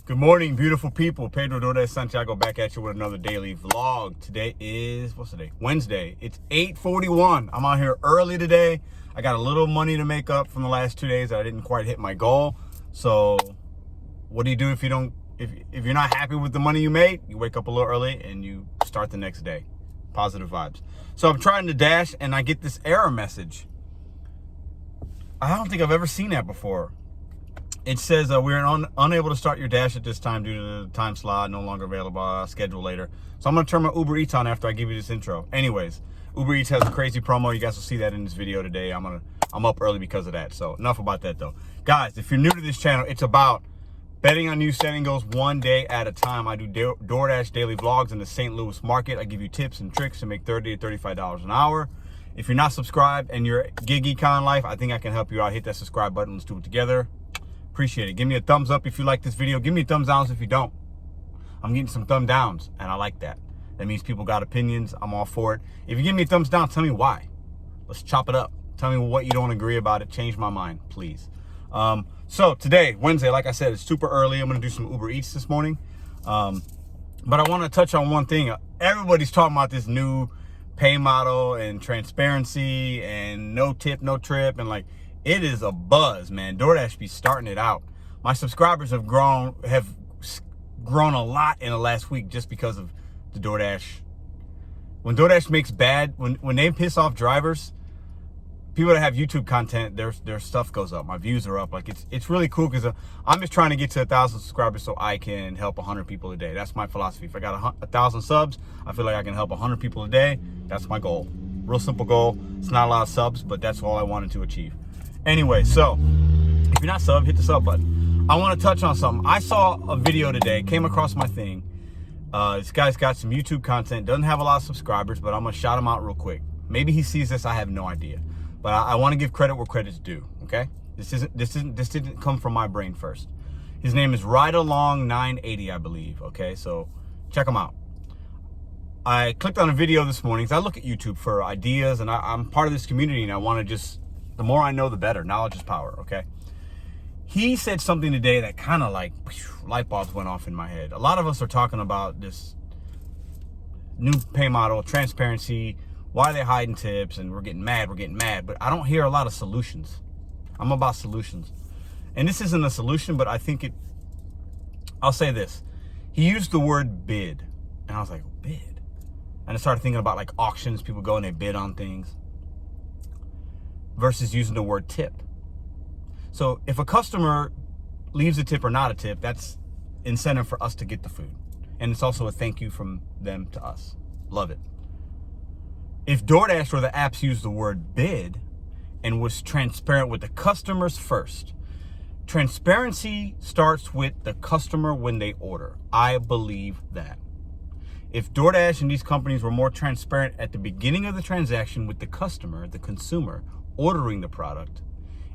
Good morning, beautiful people. Pedro DoorDash Santiago back at you with another daily vlog. Today is, what's the day? Wednesday. It's 8:41. I'm out here early today. I got a little money to make up from the last 2 days. I didn't quite hit my goal. So what do you do if you don't, if you're not happy with the money you made? You wake up a little early and you start the next day. Positive vibes. So I'm trying to dash and I get this error message. I don't think I've ever seen that before. It says we're unable to start your dash at this time due to the time slot, no longer available, schedule later. So I'm going to turn my Uber Eats on after I give you this intro. Anyways, Uber Eats has a crazy promo. You guys will see that in this video today. I'm up early because of that. So enough about that though. Guys, if you're new to this channel, it's about betting on you, setting goals one day at a time. I do DoorDash daily vlogs in the St. Louis market. I give you tips and tricks to make $30 to $35 an hour. If you're not subscribed and you're gig econ life, I think I can help you out. Hit that subscribe button. Let's do it together. Appreciate it. Give me a thumbs up if you like this video. Give me a thumbs down if you don't. I'm getting some thumb downs, and I like that. That means people got opinions. I'm all for it. If you give me a thumbs down, tell me why. Let's chop it up. Tell me what you don't agree about it. Change my mind, please. So today, Wednesday, like I said, it's super early. I'm going to do some Uber Eats this morning. But I want to touch on one thing. Everybody's talking about this new pay model and transparency and no tip, no trip, and like, it is a buzz, man. DoorDash be starting it out. My subscribers have grown a lot in the last week just because of the DoorDash. When DoorDash makes bad, when they piss off drivers, people that have YouTube content, their stuff goes up. My views are up. Like it's really cool because I'm just trying to get to 1,000 subscribers so I can help 100 people a day. That's my philosophy. If I got 1,000 subs, I feel like I can help 100 people a day. That's my goal. Real simple goal. It's not a lot of subs, but that's all I wanted to achieve. Anyway, so if you're not sub, hit the sub button. I want to touch on something. I saw a video today, came across my thing. This guy's got some YouTube content, doesn't have a lot of subscribers, but I'm going to shout him out real quick. Maybe he sees this, I have no idea. But I want to give credit where credit's due, okay? This didn't come from my brain first. His name is Ride Along 980, I believe, okay? So check him out. I clicked on a video this morning because I look at YouTube for ideas, and I'm part of this community, and I want to just, the more I know, the better. Knowledge is power, okay? He said something today that kind of like, light bulbs went off in my head. A lot of us are talking about this new pay model, transparency, why are they hiding tips, and we're getting mad, but I don't hear a lot of solutions. I'm about solutions. And this isn't a solution, but I think I'll say this. He used the word bid, and I was like, bid? And I started thinking about like auctions, people go and they bid on things, versus using the word tip. So if a customer leaves a tip or not a tip, that's incentive for us to get the food. And it's also a thank you from them to us. Love it. If DoorDash or the apps used the word bid and was transparent with the customers first, transparency starts with the customer when they order. I believe that. If DoorDash and these companies were more transparent at the beginning of the transaction with the customer, the consumer, ordering the product,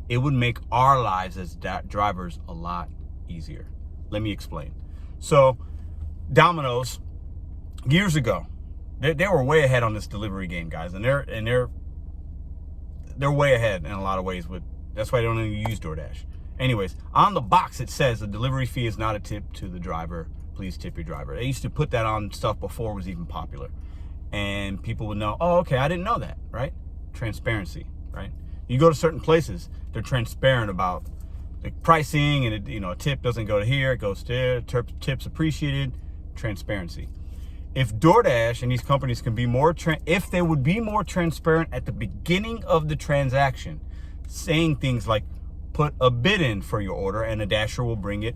it would make our lives as drivers a lot easier. Let me explain. So Domino's, years ago, they were way ahead on this delivery game, guys, and they're way ahead in a lot of ways. That's why they don't even use DoorDash. Anyways, on the box it says the delivery fee is not a tip to the driver. Please tip your driver. They used to put that on stuff before it was even popular, and people would know. Oh, okay, I didn't know that. Right? Transparency. Right? You go to certain places, they're transparent about the pricing, and a tip doesn't go to here, it goes to there. Tips appreciated. Transparency. If DoorDash and these companies can be more, if they would be more transparent at the beginning of the transaction, saying things like, put a bid in for your order and a dasher will bring it,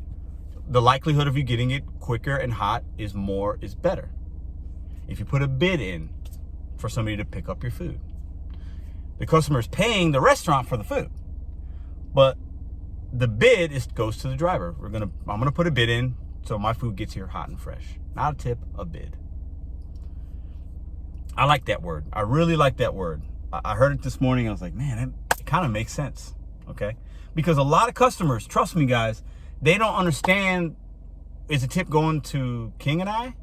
the likelihood of you getting it quicker and hot is better. If you put a bid in for somebody to pick up your food, the customer is paying the restaurant for the food, but the bid goes to the driver. I'm gonna put a bid in so my food gets here hot and fresh. Not a tip, a bid. I like that word. I really like that word. I heard it this morning. I was like, man, it kind of makes sense. Okay, because a lot of customers, trust me, guys, they don't understand. Is a tip going to King and I?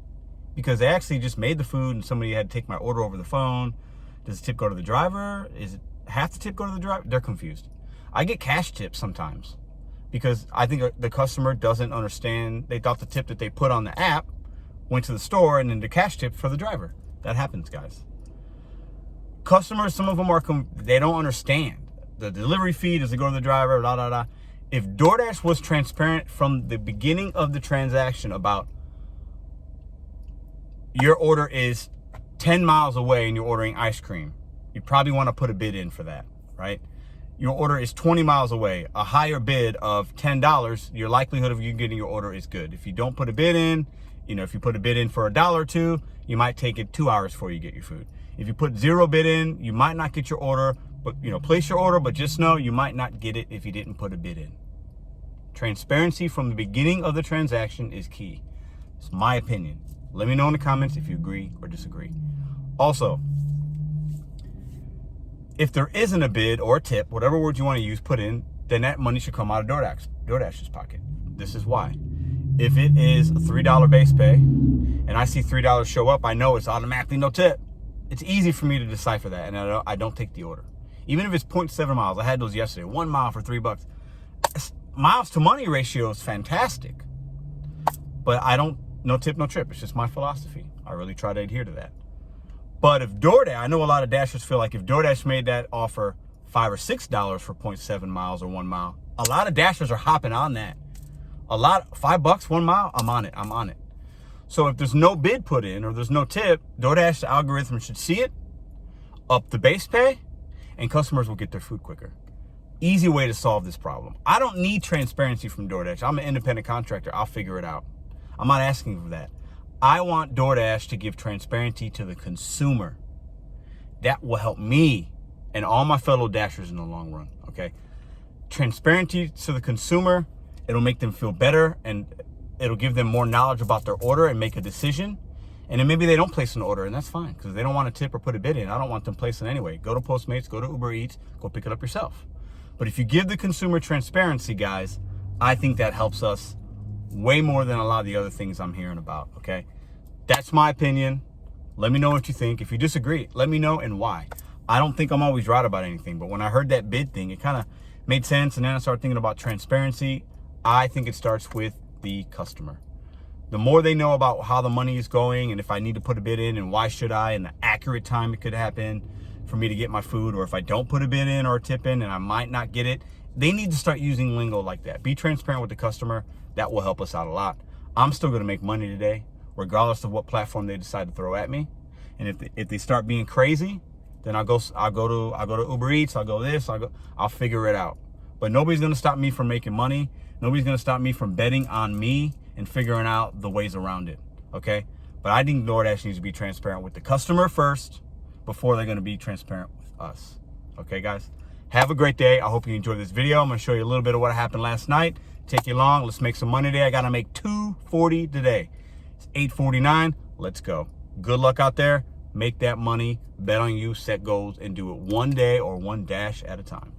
Because they actually just made the food and somebody had to take my order over the phone. Does the tip go to the driver? Is it half the tip go to the driver? They're confused. I get cash tips sometimes, because I think the customer doesn't understand. They thought the tip that they put on the app went to the store and then the cash tip for the driver. That happens, guys. Customers, some of them they don't understand. The delivery fee, does it go to the driver, blah, blah, blah. If DoorDash was transparent from the beginning of the transaction about your order is 10 miles away and you're ordering ice cream, you probably want to put a bid in for that, right? Your order is 20 miles away, a higher bid of $10, your likelihood of you getting your order is good. If you don't put a bid in, if you put a bid in for $1 or $2, you might take it 2 hours before you get your food. If you put 0 bid in, you might not get your order, but place your order, but just know you might not get it if you didn't put a bid in. Transparency from the beginning of the transaction is key. It's my opinion. Let me know in the comments if you agree or disagree. Also, if there isn't a bid or a tip, whatever word you want to use, put in, then that money should come out of DoorDash's pocket. This is why. If it is a $3 base pay and I see $3 show up, I know it's automatically no tip. It's easy for me to decipher that, and I don't take the order. Even if it's 0.7 miles, I had those yesterday, 1 mile for $3. Miles to money ratio is fantastic, but no tip, no trip. It's just my philosophy. I really try to adhere to that. But if DoorDash, I know a lot of Dashers feel like if DoorDash made that offer $5 or $6 for 0.7 miles or 1 mile, a lot of Dashers are hopping on that. $5, 1 mile, I'm on it. So if there's no bid put in or there's no tip, DoorDash, the algorithm should see it, up the base pay, and customers will get their food quicker. Easy way to solve this problem. I don't need transparency from DoorDash. I'm an independent contractor. I'll figure it out. I'm not asking for that. I want DoorDash to give transparency to the consumer. That will help me and all my fellow Dashers in the long run, okay? Transparency to the consumer, it'll make them feel better, and it'll give them more knowledge about their order and make a decision. And then maybe they don't place an order, and that's fine, because they don't want to tip or put a bid in. I don't want them placing anyway. Go to Postmates, go to Uber Eats, go pick it up yourself. But if you give the consumer transparency, guys, I think that helps us way more than a lot of the other things I'm hearing about, okay? That's my opinion. Let me know what you think. If you disagree, let me know and why. I don't think I'm always right about anything, but when I heard that bid thing, it kind of made sense, and then I started thinking about transparency. I think it starts with the customer. The more they know about how the money is going and if I need to put a bid in and why should I and the accurate time it could happen for me to get my food, or if I don't put a bid in or a tip in and I might not get it, they need to start using lingo like that. Be transparent with the customer. That will help us out a lot. I'm still going to make money today, regardless of what platform they decide to throw at me. And if they start being crazy, then I'll go to Uber Eats, I'll figure it out. But nobody's going to stop me from making money. Nobody's going to stop me from betting on me and figuring out the ways around it, okay? But I think DoorDash needs to be transparent with the customer first before they're going to be transparent with us. Okay, guys? Have a great day. I hope you enjoyed this video. I'm going to show you a little bit of what happened last night. Take you long. Let's make some money today. I got to make $240 today. It's $8.49. Let's go. Good luck out there. Make that money. Bet on you. Set goals and do it one day or one dash at a time.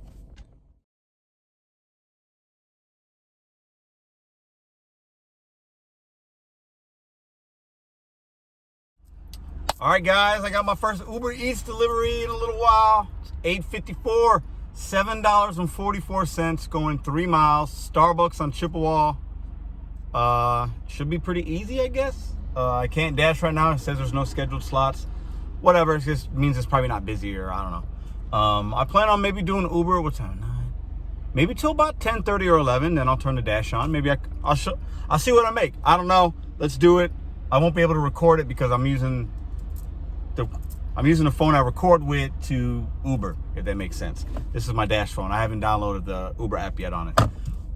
All right, guys, I got my first Uber Eats delivery in a little while. It's $8.54, $7.44, going 3 miles. Starbucks on Chippewa. Should be pretty easy, I guess. I can't dash right now. It says there's no scheduled slots. Whatever, it just means it's probably not busy, or I don't know. I plan on maybe doing Uber, what time, 9? Maybe till about 10:30 or 11, then I'll turn the dash on. Maybe I'll see what I make. I don't know. Let's do it. I won't be able to record it because I'm using the phone I record with to Uber, if that makes sense. This is my dash phone. I haven't downloaded the Uber app yet on it.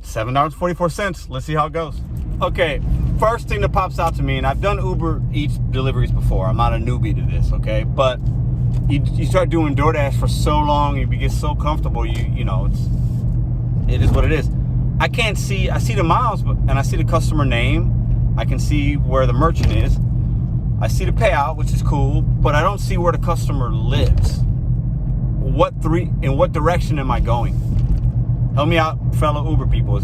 $7.44. Let's see how it goes. Okay, first thing that pops out to me, and I've done Uber Eats deliveries before. I'm not a newbie to this, okay? But you start doing DoorDash for so long, you get so comfortable, you know, it is what it is. I see the miles, and I see the customer name. I can see where the merchant is. I see the payout, which is cool, but I don't see where the customer lives. In what direction am I going? Help me out, fellow Uber people.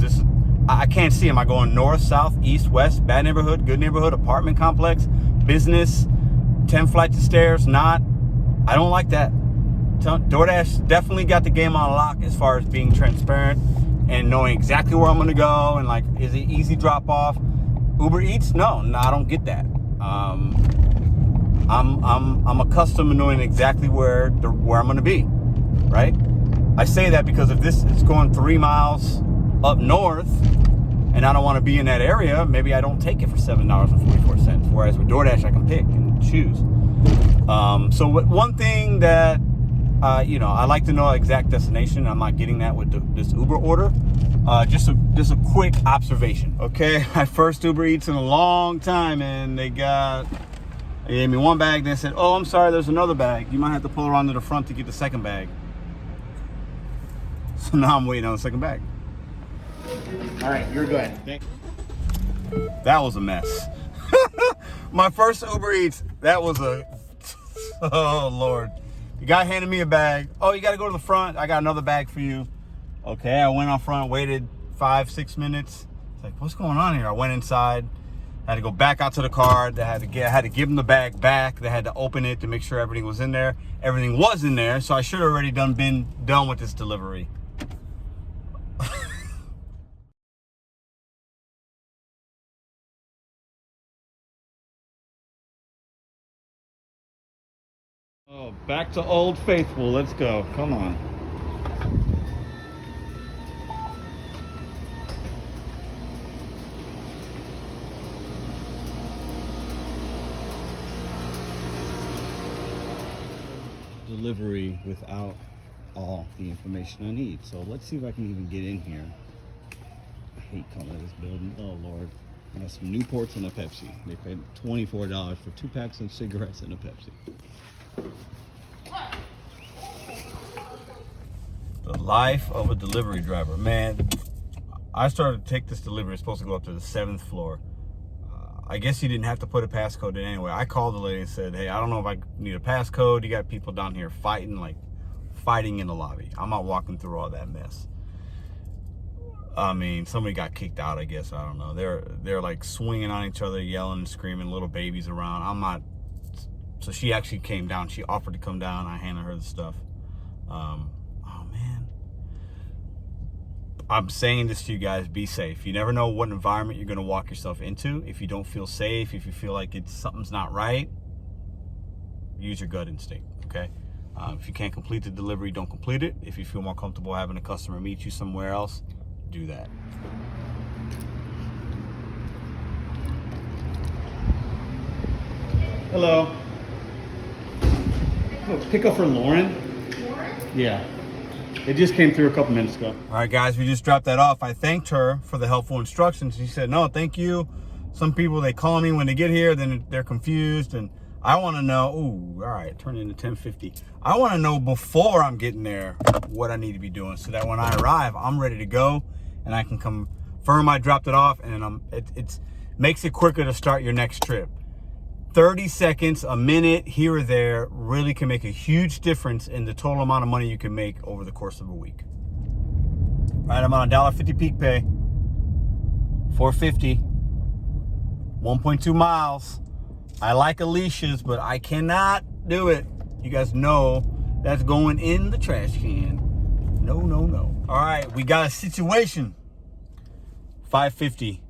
I can't see. Am I going north, south, east, west, bad neighborhood, good neighborhood, apartment complex, business, 10 flights of stairs, not? I don't like that. DoorDash definitely got the game on lock as far as being transparent and knowing exactly where I'm gonna go and like, is it easy drop off? Uber Eats, no, I don't get that. I'm accustomed to knowing exactly where I'm gonna be, right? I say that because if this is going 3 miles up north and I don't want to be in that area, maybe I don't take it for $7.44. Whereas with DoorDash, I can pick and choose. So one thing that, you know, I like to know exact destination. I'm not getting that with this Uber order. Just a quick observation. Okay, my first Uber Eats in a long time, and they gave me one bag. Then said, "Oh, I'm sorry, there's another bag. You might have to pull around to the front to get the second bag." So now I'm waiting on the second bag. All right, you're good. That was a mess. My first Uber Eats, that was oh Lord. The guy handed me a bag. Oh, you got to go to the front. I got another bag for you. Okay, I went on front, waited 5-6 minutes. It's like, what's going on here? I went inside. I had to go back out to the car. I had to give them the bag back. They had to open it to make sure everything was in there. Everything was in there, so I should have already been done with this delivery. Oh, back to Old Faithful. Let's go. Come on. Delivery without all the information I need. So let's see if I can even get in here. I hate coming to this building. Oh Lord. I got some Newports and a Pepsi. They paid $24 for 2 packs of cigarettes and a Pepsi. The life of a delivery driver. Man, I started to take this delivery. It's supposed to go up to the 7th floor. I guess you didn't have to put a passcode in anyway. I called the lady and said, hey, I don't know if I need a passcode. You got people down here fighting in the lobby. I'm not walking through all that mess. I mean, somebody got kicked out, I guess. I don't know. They're like swinging on each other, yelling and screaming, little babies around. I'm not. So she actually came down. She offered to come down. I handed her the stuff. Oh, man. I'm saying this to you guys, be safe. You never know what environment you're going to walk yourself into. If you don't feel safe, if you feel like something's not right, use your gut instinct, okay? If you can't complete the delivery, don't complete it. If you feel more comfortable having a customer meet you somewhere else, do that. Hello. Oh, pick up for Lauren? Lauren? Yeah. It just came through a couple minutes ago. All right, guys, we just dropped that off. I thanked her for the helpful instructions. She said, no, thank you. Some people, they call me when they get here, then they're confused. And I want to know, ooh, all right, turn into 10:50. I want to know before I'm getting there what I need to be doing so that when I arrive, I'm ready to go and I can confirm I dropped it off, and it makes it quicker to start your next trip. 30 seconds, a minute here or there really can make a huge difference in the total amount of money you can make over the course of a week. All right, I'm on a $1.50 peak pay, $4.50, 1.2 miles. I like Alicia's, but I cannot do it. You guys know that's going in the trash can. No, no, no. All right, we got a situation. $5.50,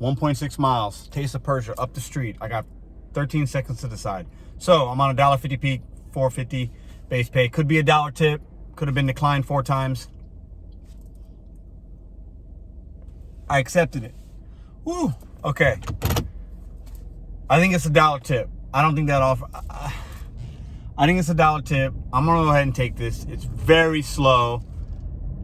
1.6 miles, Taste of Persia, up the street. I got 13 seconds to decide. So I'm on a $1.50 peak, $4.50 base pay. Could be a $1 tip. Could have been declined 4 times. I accepted it. Woo. Okay. I think it's a $1 tip. I don't think that offer. I think it's a $1 tip. I'm gonna go ahead and take this. It's very slow.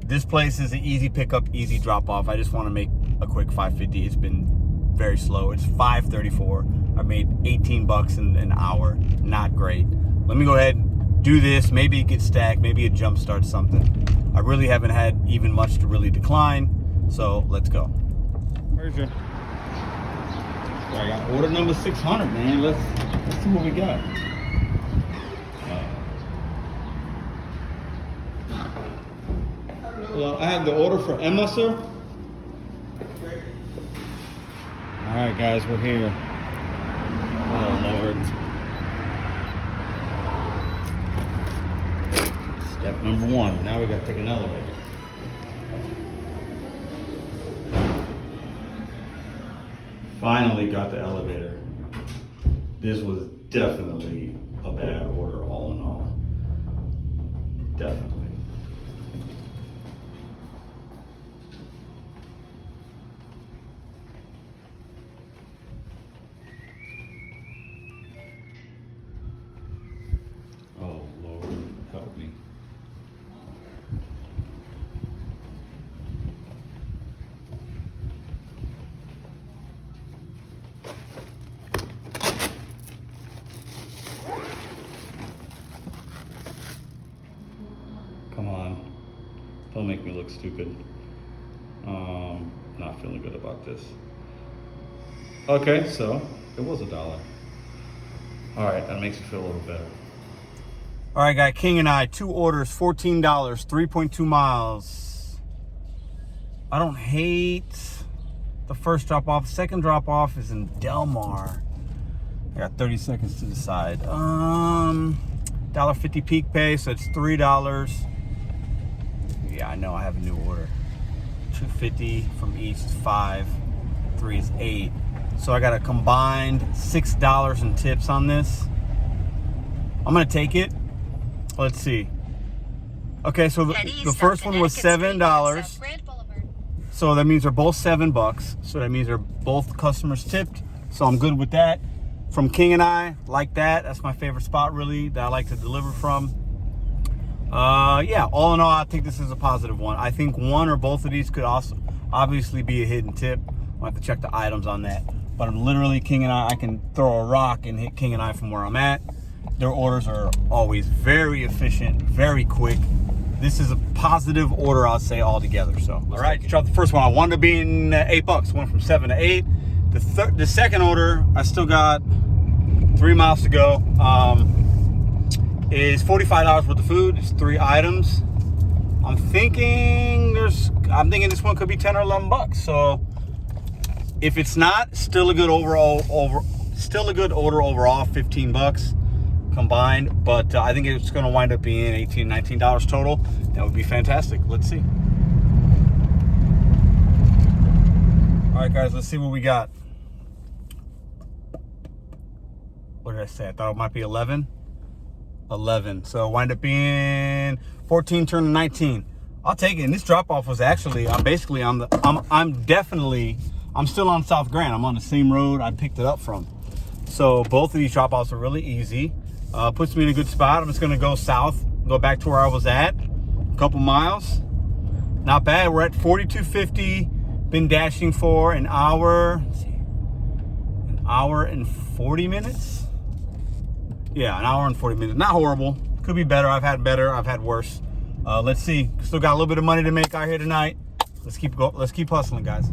This place is an easy pickup, easy drop off. I just want to make a quick $5.50. It's been very slow. It's $5.34. I made 18 bucks in an hour. Not great. Let me go ahead and do this. Maybe it gets stacked. Maybe it jump starts something. I really haven't had even much to really decline. So let's go. Persia. I got order number 600, man. Let's see what we got. Well, I have the order for Emma, sir. All right, guys, we're here. Oh, Lord. Step number 1. Now we got to take an elevator. Finally got the elevator. This was definitely a bad order, all in all. Definitely. Oh, Lord, help me. Come on, don't make me look stupid. Not feeling good about this. Okay, so it was $1. All right, that makes it feel a little better. All right, got King and I, 2 orders, $14, 3.2 miles. I don't hate the first drop off. Second drop off is in Del Mar. I got 30 seconds to decide. $1.50 peak pay, so it's $3. Yeah, I know I have a new order. $2.50 from each is 5, 3 is 8. So I got a combined $6 in tips on this. I'm gonna take it. Let's see. Okay, so the first one was $7. So that means they're both $7. So that means they're both customers tipped. So I'm good with that. From King and I, like that. That's my favorite spot, really, that I like to deliver from. Yeah, all in all, I think this is a positive one. I think one or both of these could also obviously be a hidden tip. I'll have to check the items on that. But I'm literally King and I can throw a rock and hit King and I from where I'm at. Their orders are always very efficient, very quick. This is a positive order, I'll say, altogether. So, all right, you dropped the first one. I wanted to be in $8. Went from 7 to 8. The second order, I still got 3 miles to go. Is $45 worth of food. It's 3 items. I'm thinking this one could be 10 or $11. So if it's not, still a good order overall, $15 combined. But I think it's going to wind up being $18, $19 total. That would be fantastic. Let's see. All right, guys, let's see what we got. What did I say? I thought it might be 11. 11. So wind up being 14 turn to 19. I'll take it. And this drop off was actually, I'm basically on the, I'm still on South Grand. I'm on the same road I picked it up from. So both of these drop offs are really easy. Puts me in a good spot. I'm just going to go south, go back to where I was at. A couple miles. Not bad. We're at 4250. Been dashing for an hour. Let's see, an hour and 40 minutes. Yeah, an hour and 40 minutes. Not horrible. Could be better. I've had better. I've had worse. Let's see. Still got a little bit of money to make out here tonight. Let's keep hustling, guys.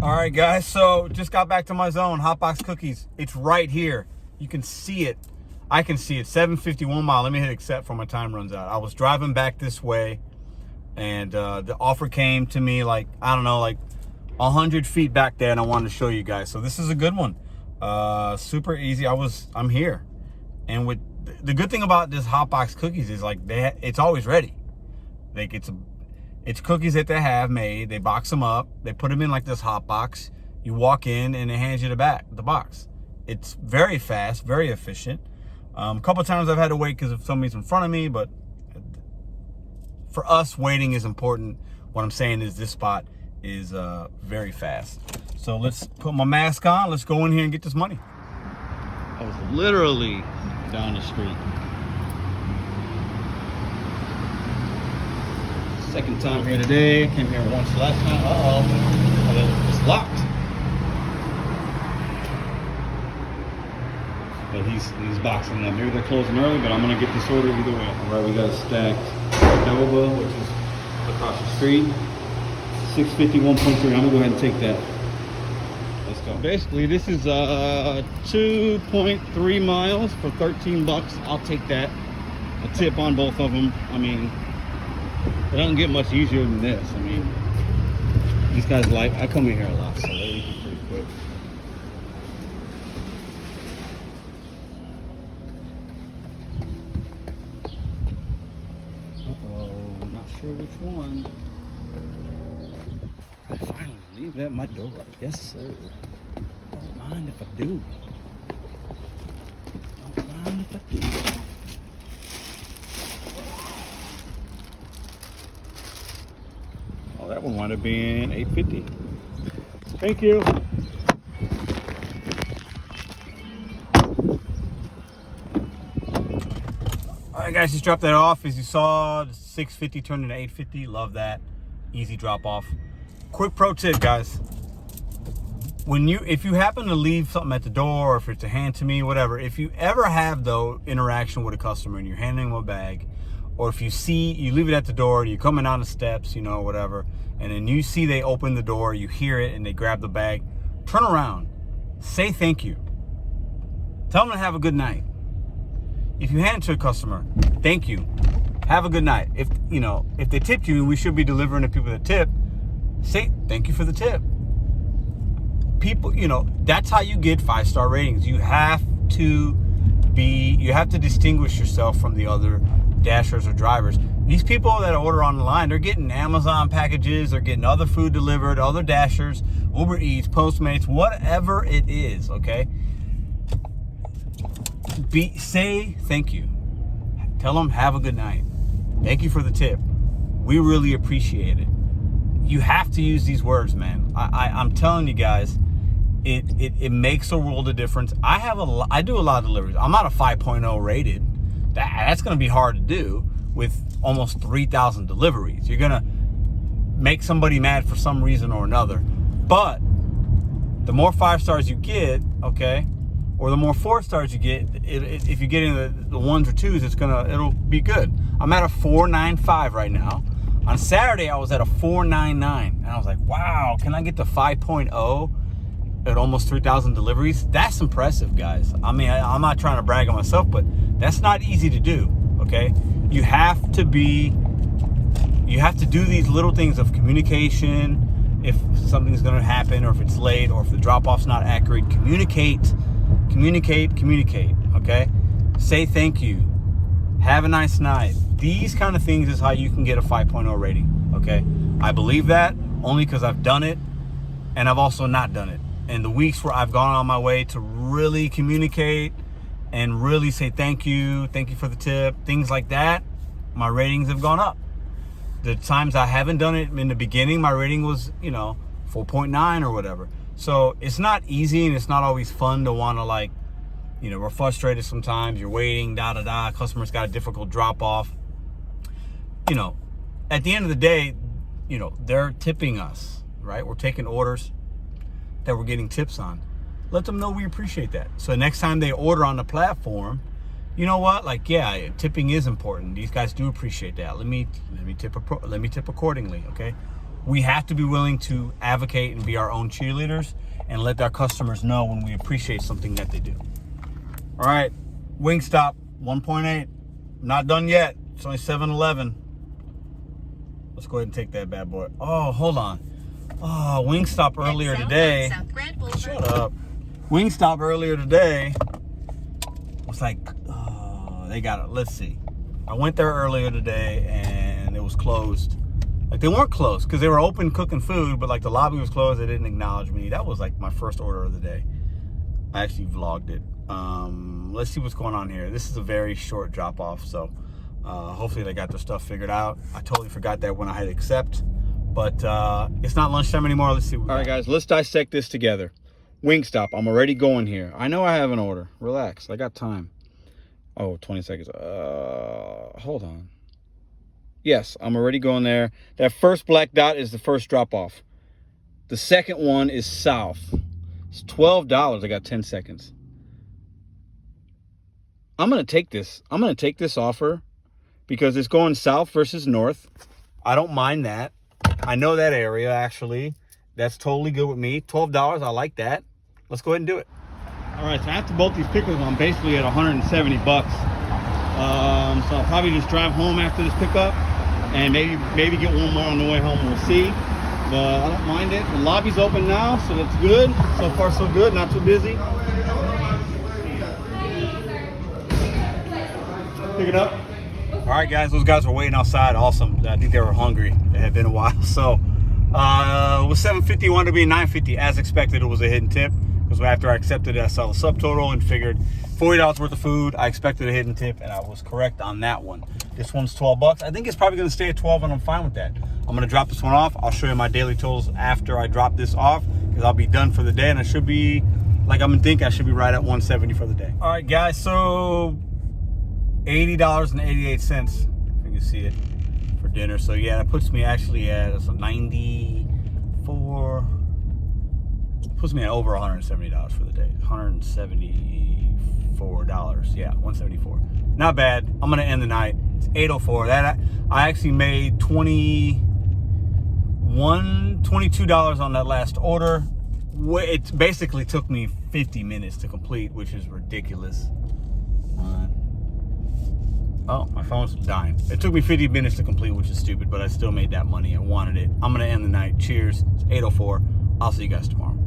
All right, guys. So just got back to my zone. Hotbox Cookies. It's right here. You can see it. I can see it. 7:51 mile. Let me hit accept before my time runs out. I was driving back this way, and the offer came to me like, I don't know, like 100 feet back there, and I wanted to show you guys. So this is a good one. Super easy. I'm here. And with the good thing about this Hotbox Cookies is like it's always ready. Like it's cookies that they have made. They box them up. They put them in like this hot box. You walk in and it hands you the box. It's very fast, very efficient. A couple of times I've had to wait because of somebody's in front of me, but for us, waiting is important. What I'm saying is this spot is very fast. So let's put my mask on. Let's go in here and get this money. I was literally down the street. Second time here today. Came here once last time. Uh-oh. It's locked. But he's boxing them. Maybe they're closing early, but I'm gonna get this order either way. All right, we got a stacked Nova, which is across the street. 650, 1.3. I'm gonna go ahead and take that. Let's go. Basically, this is 2.3 miles for $13. I'll take that. A tip on both of them. I mean, it doesn't get much easier than this. I mean, these guys I come in here a lot, so they eat it pretty quick. Uh-oh, not sure which one. I finally leave it at my door. Yes, sir. Don't mind if I do. Don't mind if I do. Oh, that one wound up being $8.50. Thank you. All right, guys, just dropped that off. As you saw, the $6.50 turned into $8.50. Love that. Easy drop off. Quick pro tip, guys. If you happen to leave something at the door, or if it's a hand to me, whatever, if you ever have though interaction with a customer and you're handing them a bag, or if you leave it at the door, you're coming down the steps, whatever, and then you see they open the door, you hear it, and they grab the bag, turn around, say thank you. Tell them to have a good night. If you hand it to a customer, thank you, have a good night. If they tipped you, we should be delivering to people that tip. Say thank you for the tip. People, that's how you get 5-star ratings. You have to distinguish yourself from the other dashers or drivers. These people that order online, they're getting Amazon packages, they're getting other food delivered, other dashers, Uber Eats, Postmates, whatever it is, okay? Say thank you. Tell them have a good night. Thank you for the tip. We really appreciate it. You have to use these words, man. I'm telling you guys, it makes a world of difference. I do a lot of deliveries. I'm not a 5.0 rated. That's going to be hard to do with almost 3,000 deliveries. You're going to make somebody mad for some reason or another. But the more 5 stars you get, okay, or the more 4 stars you get, if you get in the 1s or 2s, it'll be good. I'm at a 4.95 right now. On Saturday, I was at a 4.99, and I was like, wow, can I get to 5.0 at almost 3,000 deliveries? That's impressive, guys. I mean, I'm not trying to brag on myself, but that's not easy to do, okay? You have to do these little things of communication. If something's gonna happen, or if it's late, or if the drop-off's not accurate, communicate, okay? Say thank you. Have a nice night. These kind of things is how you can get a 5.0 rating, okay? I believe that only because I've done it, and I've also not done it. And the weeks where I've gone on my way to really communicate and really say thank you for the tip, things like that, my ratings have gone up. The times I haven't done it in the beginning, my rating was, 4.9 or whatever. So it's not easy, and it's not always fun to want to, we're frustrated sometimes. You're waiting, customer's got a difficult drop off. At the end of the day, they're tipping us, right? We're taking orders that we're getting tips on. Let them know we appreciate that. So next time they order on the platform, you know what? Yeah, tipping is important. These guys do appreciate that. Let me tip accordingly, okay? We have to be willing to advocate and be our own cheerleaders and let our customers know when we appreciate something that they do. All right, Wingstop 1.8, not done yet. It's only 7-11. Let's go ahead and take that bad boy. Oh, hold on. Oh, Wingstop earlier today. Shut up. Wingstop earlier today was like, oh, they got it. Let's see. I went there earlier today and it was closed. They weren't closed because they were open cooking food, but the lobby was closed. They didn't acknowledge me. That was my first order of the day. I actually vlogged it. Let's see what's going on here. This is a very short drop off, so hopefully they got their stuff figured out. I totally forgot that when I hit accept, but it's not lunchtime anymore. Let's see what we got. All right, guys, let's dissect this together. Wingstop, I'm already going here. I know I have an order. Relax, I got time. Oh, 20 seconds. Hold on. Yes, I'm already going there. That first black dot is the first drop off. The second one is south. It's $12. I got 10 seconds. I'm going to take this. I'm going to take this offer because it's going south versus north. I don't mind that. I know that area, actually. That's totally good with me. $12, I like that. Let's go ahead and do it. All right, so after both these pickups, I'm basically at $170. So I'll probably just drive home after this pickup and maybe get one more on the way home. We'll see. But I don't mind it. The lobby's open now, so that's good. So far, so good. Not too busy. Pick it up. All right, guys. Those guys were waiting outside. Awesome. I think they were hungry. It had been a while. So It was $7.50, wanted to be $9.50. As expected, it was a hidden tip. Because after I accepted it, I saw the subtotal and figured $40 worth of food. I expected a hidden tip, and I was correct on that one. This one's 12 bucks. I think it's probably going to stay at 12, and I'm fine with that. I'm going to drop this one off. I'll show you my daily totals after I drop this off, because I'll be done for the day, and I should be, like I'm thinking, I should be right at 170 for the day. All right, guys, so $80.88, if you can see it, for dinner. So yeah, that puts me actually at 94. Puts me at over $170 for the day. $174. Yeah, $174. Not bad. I'm gonna end the night. It's 8:04. That I actually made $22 on that last order. It basically took me 50 minutes to complete, which is ridiculous. Oh, my phone's dying. It took me 50 minutes to complete, which is stupid, but I still made that money. I wanted it. I'm gonna end the night. Cheers. It's 8:04. I'll see you guys tomorrow.